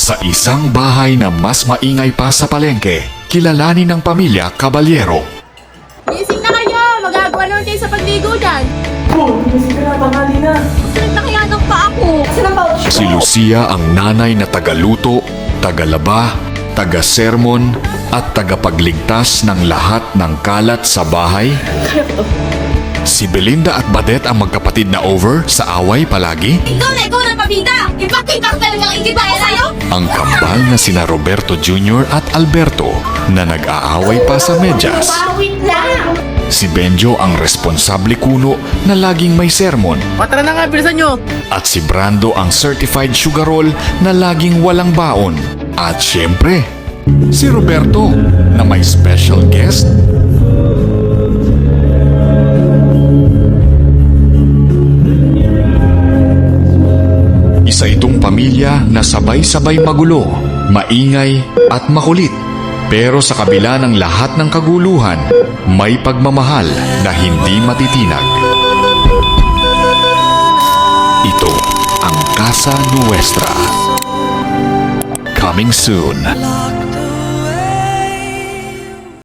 Sa isang bahay na mas maingay pa sa palengke, kilalanin ng pamilya Caballero. Gising na kayo! Magagawa naman kayo sa pagligo dyan! Oh, kasi ka na, tanghali na. Sunod na kaya ng pa ako! Saan ang pouch? Si Lucia ang nanay na tagaluto, tagalaba, taga-sermon at tagapagligtas ng lahat ng kalat sa bahay. Kaya ko to. Si Belinda at Badet ang magkapatid na over sa away palagi. Ikaw na pabida! Ipakita ko talagang ikitaya sa'yo! Ang kambal na sina Roberto Jr. at Alberto na nag-aaway pa sa medyas. Wait lang! Si Benjo ang responsable kuno na laging may sermon. Tara na nga, bilisan nyo! At si Brando ang certified sugarol na laging walang baon. At syempre, si Roberto na may special guest. Isa itong pamilya na sabay-sabay magulo, maingay at makulit. Pero sa kabila ng lahat ng kaguluhan, may pagmamahal na hindi matitinag. Ito ang Casa Nuestra. Coming soon.